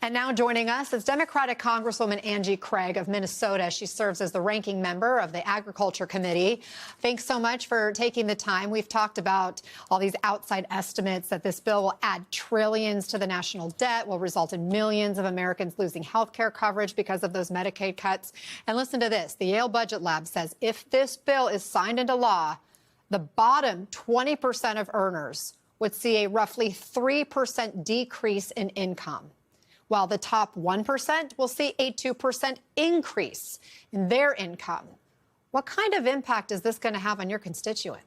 And now joining us is Democratic Congresswoman Angie Craig of Minnesota. She serves as the ranking member of the Agriculture Committee. Thanks so much for taking the time. We've talked about all these outside estimates that this bill will add trillions to the national debt, will result in millions of Americans losing health care coverage because of those Medicaid cuts. And listen to this. The Yale Budget Lab says if this bill is signed into law, the bottom 20% of earners would see a roughly 3% decrease in income, while the top 1% will see a 2% increase in their income. What kind of impact is this going to have on your constituents?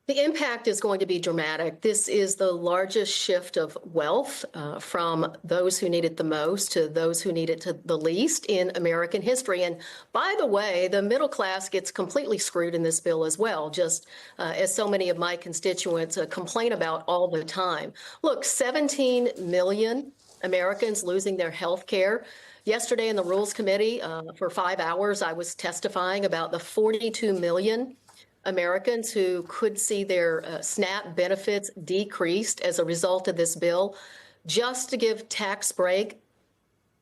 The impact is going to be dramatic. This is the largest shift of wealth from those who need it the most to those who need it the least in American history. And by the way, the middle class gets completely screwed in this bill as well, just as so many of my constituents complain about all the time. Look, 17 million Americans losing their health care. Yesterday in the Rules Committee, for 5 hours, I was testifying about the 42 million Americans who could see their SNAP benefits decreased as a result of this bill, just to give tax break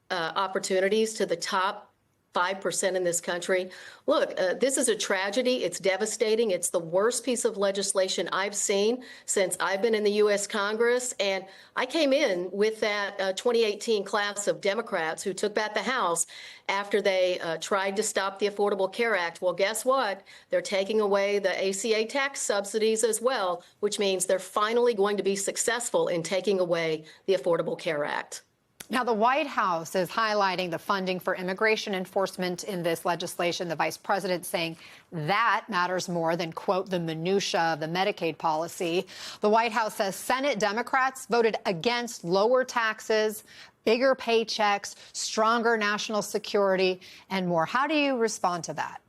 opportunities to the top 5% in this country. Look, this is a tragedy. It's devastating. It's the worst piece of legislation I've seen since I've been in the U.S. Congress. And I came in with that 2018 class of Democrats who took back the House after they tried to stop the Affordable Care Act. Well, guess what? They're taking away the ACA tax subsidies as well, which means they're finally going to be successful in taking away the Affordable Care Act. Now, the White House is highlighting the funding for immigration enforcement in this legislation. The vice president saying that matters more than, quote, the minutia of the Medicaid policy. The White House says Senate Democrats voted against lower taxes, bigger paychecks, stronger national security, and more. How do you respond to that?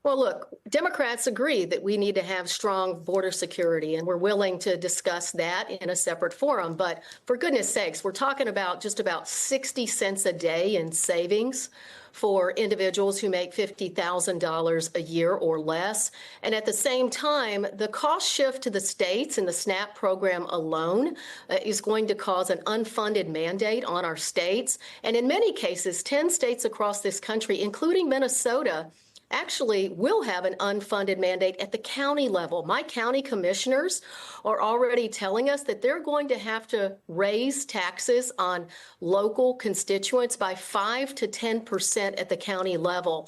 Well, look, Democrats agree that we need to have strong border security, and we're willing to discuss that in a separate forum. But for goodness sakes, we're talking about just about 60 cents a day in savings for individuals who make $50,000 a year or less. And at the same time, the cost shift to the states and the SNAP program alone is going to cause an unfunded mandate on our states. And in many cases, 10 states across this country, including Minnesota, actually will have an unfunded mandate at the county level. My county commissioners are already telling us that they're going to have to raise taxes on local constituents by 5 to 10% at the county level.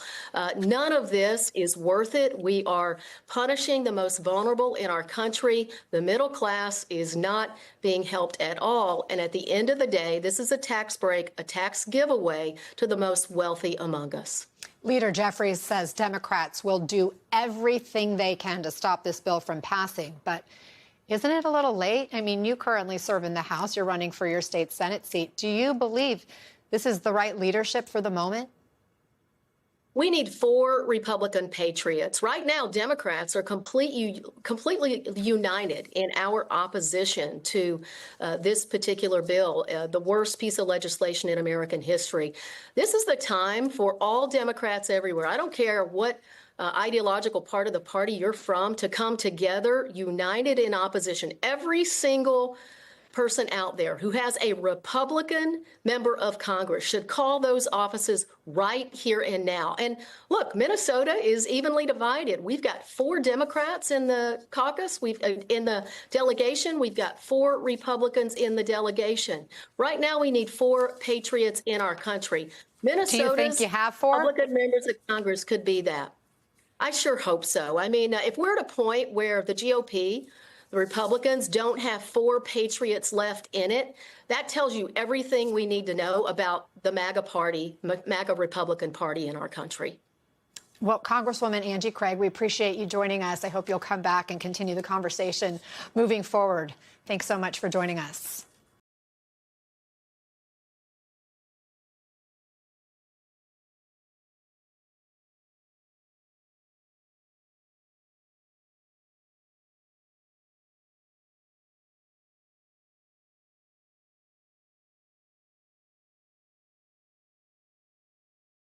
None of this is worth it. We are punishing the most vulnerable in our country. The middle class is not being helped at all. And at the end of the day, this is a tax break, a tax giveaway to the most wealthy among us. Leader Jeffries says Democrats will do everything they can to stop this bill from passing. But isn't it a little late? I mean, you currently serve in the House. You're running for your state Senate seat. Do you believe this is the right leadership for the moment? We need 4 Republican patriots. Right now, Democrats are completely united in our opposition to this particular bill, the worst piece of legislation in American history. This is the time for all Democrats everywhere. I don't care what ideological part of the party you're from, to come together, united in opposition. Every single person out there who has a Republican member of Congress should call those offices right here and now. And look, Minnesota is evenly divided. We've got 4 Democrats in the caucus. In the delegation, we've got 4 Republicans in the delegation. Right now, we need 4 patriots in our country. Minnesota's Do you think you have 4? Republican members of Congress could be that. I sure hope so. I mean, if we're at a point where the GOP, the Republicans, don't have 4 patriots left in it, that tells you everything we need to know about the MAGA party, MAGA Republican Party in our country. Well, Congresswoman Angie Craig, we appreciate you joining us. I hope you'll come back and continue the conversation moving forward. Thanks so much for joining us.